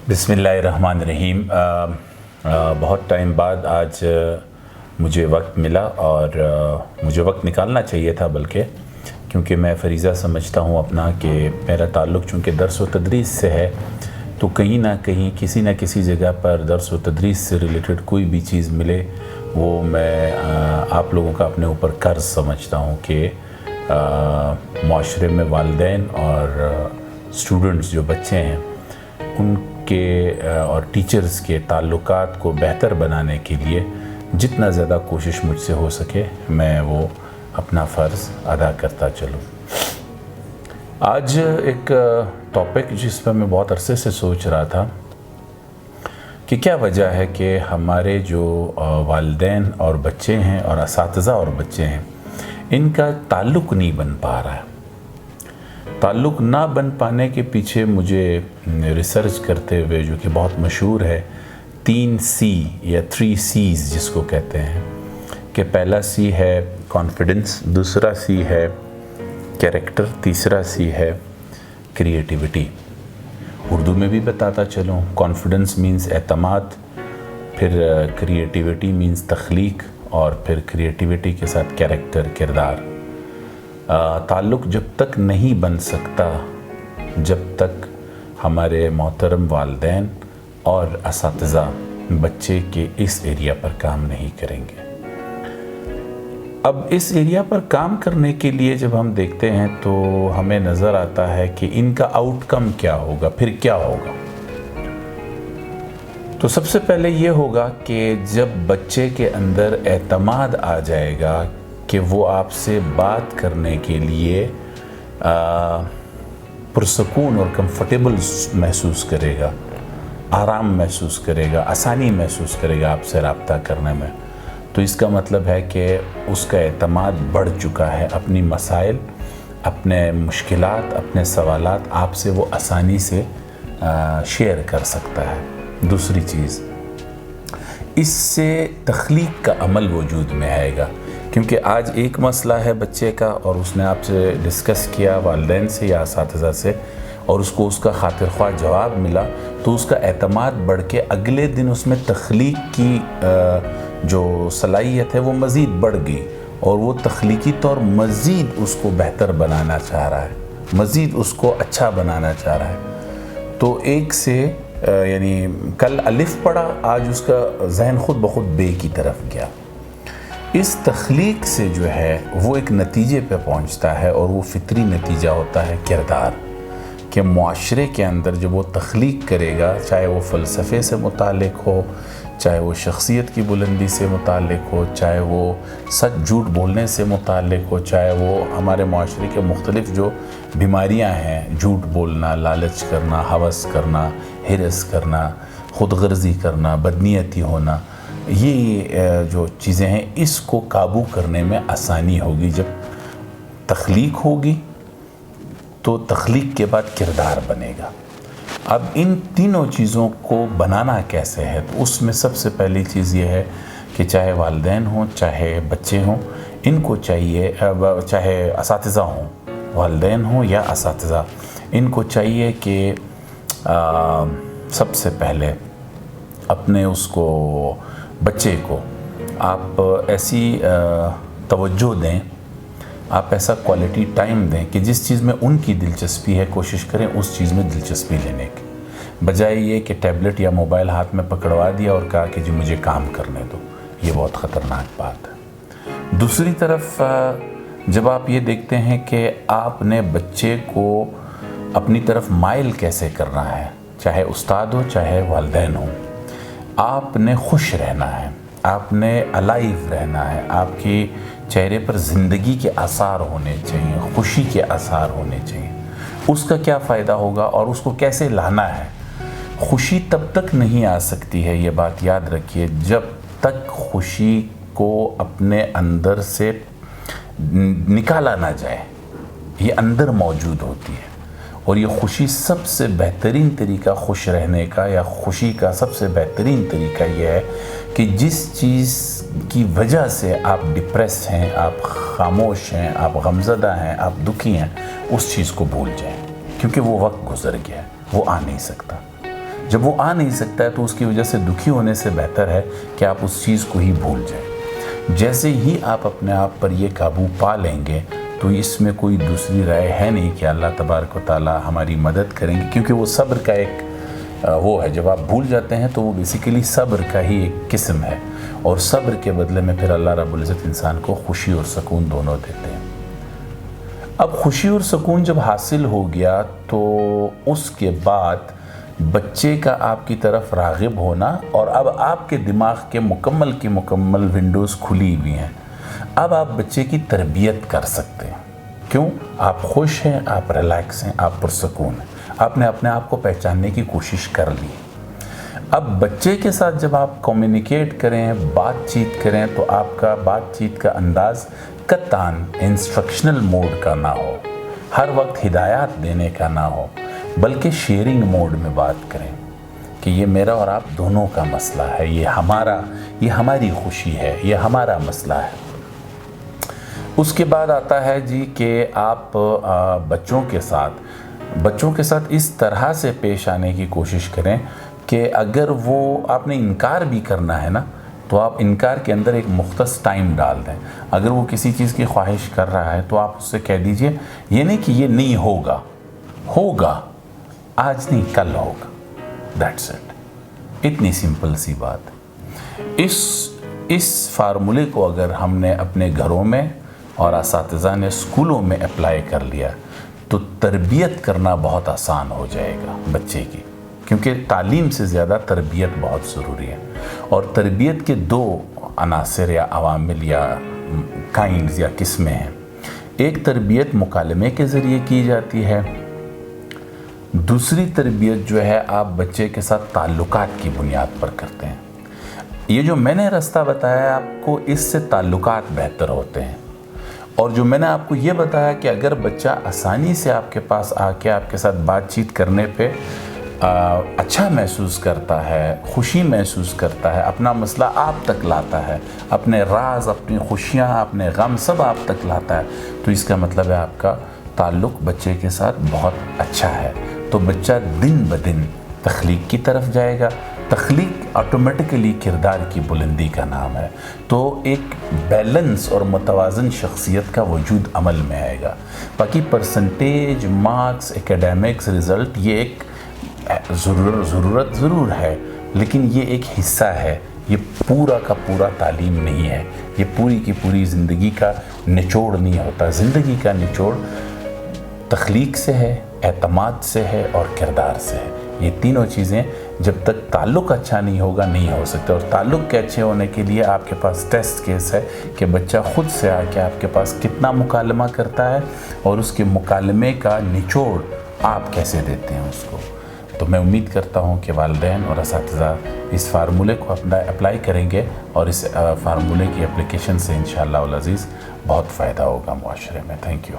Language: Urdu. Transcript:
بسم اللہ الرحمن الرحیم۔ بہت ٹائم بعد آج مجھے وقت ملا اور مجھے وقت نکالنا چاہیے تھا، بلکہ کیونکہ میں فریضہ سمجھتا ہوں اپنا کہ میرا تعلق چونکہ درس و تدریس سے ہے، تو کہیں نہ کہیں کسی نہ کسی جگہ پر درس و تدریس سے ریلیٹڈ کوئی بھی چیز ملے وہ میں آپ لوگوں کا اپنے اوپر قرض سمجھتا ہوں کہ معاشرے میں والدین اور اسٹوڈنٹس جو بچے ہیں ان کے اور ٹیچرز کے تعلقات کو بہتر بنانے کے لیے جتنا زیادہ کوشش مجھ سے ہو سکے میں وہ اپنا فرض ادا کرتا چلوں۔ آج ایک ٹاپک جس پر میں بہت عرصے سے سوچ رہا تھا کہ کیا وجہ ہے کہ ہمارے جو والدین اور بچے ہیں اور اساتذہ اور بچے ہیں ان کا تعلق نہیں بن پا رہا ہے۔ تعلق نہ بن پانے کے پیچھے مجھے ریسرچ کرتے ہوئے جو کہ بہت مشہور ہے 3 سی یا 3 سیز جس کو کہتے ہیں کہ پہلا سی ہے کانفیڈنس، دوسرا سی ہے کیریکٹر، تیسرا سی ہے کریٹیوٹی۔ اردو میں بھی بتاتا چلوں، کانفیڈنس مینز اعتماد، پھر کریٹیوٹی مینز تخلیق، اور پھر کریٹیوٹی کے ساتھ کیریکٹر، کردار۔ تعلق جب تک نہیں بن سکتا جب تک ہمارے محترم والدین اور اساتذہ بچے کے اس ایریا پر کام نہیں کریں گے۔ اب اس ایریا پر کام کرنے کے لیے جب ہم دیکھتے ہیں تو ہمیں نظر آتا ہے کہ ان کا آؤٹ کم کیا ہوگا، پھر کیا ہوگا۔ تو سب سے پہلے یہ ہوگا کہ جب بچے کے اندر اعتماد آ جائے گا کہ وہ آپ سے بات کرنے کے لیے پرسکون اور کمفرٹیبل محسوس کرے گا، آرام محسوس کرے گا، آسانی محسوس کرے گا آپ سے رابطہ کرنے میں، تو اس کا مطلب ہے کہ اس کا اعتماد بڑھ چکا ہے۔ اپنی مسائل، اپنے مشکلات، اپنے سوالات آپ سے وہ آسانی سے شیئر کر سکتا ہے۔ دوسری چیز، اس سے تخلیق کا عمل وجود میں آئے گا، کیونکہ آج ایک مسئلہ ہے بچے کا اور اس نے آپ سے ڈسکس کیا والدین سے یا اساتذہ سے اور اس کو اس کا خاطر خواہ جواب ملا، تو اس کا اعتماد بڑھ کے اگلے دن اس میں تخلیق کی جو صلاحیت ہے وہ مزید بڑھ گئی اور وہ تخلیقی طور مزید اس کو بہتر بنانا چاہ رہا ہے، مزید اس کو اچھا بنانا چاہ رہا ہے۔ تو ایک سے یعنی کل الف پڑھا، آج اس کا ذہن خود بخود بے کی طرف گیا۔ اس تخلیق سے جو ہے وہ ایک نتیجے پہ پہنچتا ہے اور وہ فطری نتیجہ ہوتا ہے کردار، کہ معاشرے کے اندر جب وہ تخلیق کرے گا، چاہے وہ فلسفے سے متعلق ہو، چاہے وہ شخصیت کی بلندی سے متعلق ہو، چاہے وہ سچ جھوٹ بولنے سے متعلق ہو، چاہے وہ ہمارے معاشرے کے مختلف جو بیماریاں ہیں، جھوٹ بولنا، لالچ کرنا، ہوس کرنا، ہرس کرنا، خود غرضی کرنا، بدنیتی ہونا، یہ جو چیزیں ہیں اس کو قابو کرنے میں آسانی ہوگی۔ جب تخلیق ہوگی تو تخلیق کے بعد کردار بنے گا۔ اب ان تینوں چیزوں کو بنانا کیسے ہے؟ تو اس میں سب سے پہلی چیز یہ ہے کہ چاہے والدین ہوں، چاہے بچے ہوں، ان کو چاہیے، چاہے اساتذہ ہوں، والدین ہوں یا اساتذہ، ان کو چاہیے کہ سب سے پہلے اپنے اس کو بچے کو آپ ایسی توجہ دیں، آپ ایسا کوالٹی ٹائم دیں کہ جس چیز میں ان کی دلچسپی ہے کوشش کریں اس چیز میں دلچسپی لینے کی، بجائے یہ کہ ٹیبلٹ یا موبائل ہاتھ میں پکڑوا دیا اور کہا کہ جی مجھے کام کرنے دو۔ یہ بہت خطرناک بات ہے۔ دوسری طرف جب آپ یہ دیکھتے ہیں کہ آپ نے بچے کو اپنی طرف مائل کیسے کرنا ہے، چاہے استاد ہو چاہے والدین ہوں، آپ نے خوش رہنا ہے، آپ نے الائیو رہنا ہے، آپ کے چہرے پر زندگی کے آثار ہونے چاہیے، خوشی کے آثار ہونے چاہیے۔ اس کا کیا فائدہ ہوگا اور اس کو کیسے لانا ہے؟ خوشی تب تک نہیں آ سکتی ہے، یہ بات یاد رکھیے، جب تک خوشی کو اپنے اندر سے نکالا نہ جائے، یہ اندر موجود ہوتی ہے۔ اور یہ خوشی سب سے بہترین طریقہ خوش رہنے کا یا خوشی کا سب سے بہترین طریقہ یہ ہے کہ جس چیز کی وجہ سے آپ ڈپریس ہیں، آپ خاموش ہیں، آپ غمزدہ ہیں، آپ دکھی ہیں، اس چیز کو بھول جائیں، کیونکہ وہ وقت گزر گیا ہے، وہ آ نہیں سکتا۔ جب وہ آ نہیں سکتا ہے تو اس کی وجہ سے دکھی ہونے سے بہتر ہے کہ آپ اس چیز کو ہی بھول جائیں۔ جیسے ہی آپ اپنے آپ پر یہ قابو پا لیں گے تو اس میں کوئی دوسری رائے ہے نہیں کہ اللہ تبارک و تعالیٰ ہماری مدد کریں گے، کیونکہ وہ صبر کا ایک وہ ہے، جب آپ بھول جاتے ہیں تو وہ بیسیکلی صبر کا ہی ایک قسم ہے، اور صبر کے بدلے میں پھر اللہ رب العزت انسان کو خوشی اور سکون دونوں دیتے ہیں۔ اب خوشی اور سکون جب حاصل ہو گیا تو اس کے بعد بچے کا آپ کی طرف راغب ہونا، اور اب آپ کے دماغ کے مکمل ونڈوز کھلی ہوئی ہیں، اب آپ بچے کی تربیت کر سکتے ہیں۔ کیوں؟ آپ خوش ہیں، آپ ریلیکس ہیں، آپ پرسکون ہیں، آپ نے اپنے آپ کو پہچاننے کی کوشش کر لی۔ اب بچے کے ساتھ جب آپ کمیونیکیٹ کریں، بات چیت کریں، تو آپ کا بات چیت کا انداز قطعاً انسٹرکشنل موڈ کا نہ ہو، ہر وقت ہدایات دینے کا نہ ہو، بلکہ شیئرنگ موڈ میں بات کریں کہ یہ میرا اور آپ دونوں کا مسئلہ ہے، یہ ہماری خوشی ہے، یہ ہمارا مسئلہ ہے۔ اس کے بعد آتا ہے جی کہ آپ بچوں کے ساتھ اس طرح سے پیش آنے کی کوشش کریں کہ اگر وہ آپ نے انکار بھی کرنا ہے نا، تو آپ انکار کے اندر ایک مختص ٹائم ڈال دیں۔ اگر وہ کسی چیز کی خواہش کر رہا ہے تو آپ اس سے کہہ دیجئے، یہ نہیں کہ یہ نہیں ہوگا، آج نہیں کل ہوگا، دیٹس اٹ۔ اتنی سمپل سی بات۔ اس فارمولے کو اگر ہم نے اپنے گھروں میں اور اساتذہ نے اسکولوں میں اپلائی کر لیا تو تربیت کرنا بہت آسان ہو جائے گا بچے کی، کیونکہ تعلیم سے زیادہ تربیت بہت ضروری ہے، اور تربیت کے دو عناصر یا عوامل یا کائنڈز یا قسمیں ہیں۔ ایک تربیت مکالمے کے ذریعے کی جاتی ہے، دوسری تربیت جو ہے آپ بچے کے ساتھ تعلقات کی بنیاد پر کرتے ہیں۔ یہ جو میں نے راستہ بتایا ہے آپ کو، اس سے تعلقات بہتر ہوتے ہیں، اور جو میں نے آپ کو یہ بتایا کہ اگر بچہ آسانی سے آپ کے پاس آ کے آپ کے ساتھ بات چیت کرنے پہ اچھا محسوس کرتا ہے، خوشی محسوس کرتا ہے، اپنا مسئلہ آپ تک لاتا ہے، اپنے راز، اپنی خوشیاں، اپنے غم سب آپ تک لاتا ہے، تو اس کا مطلب ہے آپ کا تعلق بچے کے ساتھ بہت اچھا ہے۔ تو بچہ دن بدن تخلیق کی طرف جائے گا۔ تخلیق آٹومیٹکلی کردار کی بلندی کا نام ہے، تو ایک بیلنس اور متوازن شخصیت کا وجود عمل میں آئے گا۔ باقی پرسنٹیج، مارکس، اکیڈیمکس، رزلٹ یہ ایک ضرورت ضرور ہے، لیکن یہ ایک حصہ ہے، یہ پورا کا پورا تعلیم نہیں ہے، یہ پوری کی پوری زندگی کا نچوڑ نہیں ہوتا۔ زندگی کا نچوڑ تخلیق سے ہے، اعتماد سے ہے اور کردار سے ہے۔ یہ تینوں چیزیں جب تک تعلق اچھا نہیں ہوگا نہیں ہو سکتا، اور تعلق کے اچھے ہونے کے لیے آپ کے پاس ٹیسٹ کیس ہے کہ بچہ خود سے آ کے آپ کے پاس کتنا مکالمہ کرتا ہے، اور اس کے مکالمے کا نچوڑ آپ کیسے دیتے ہیں اس کو۔ تو میں امید کرتا ہوں کہ والدین اور اساتذہ اس فارمولے کو اپلائی کریں گے، اور اس فارمولے کی اپلیکیشن سے انشاءاللہ العزیز بہت فائدہ ہوگا معاشرے میں۔ Thank you.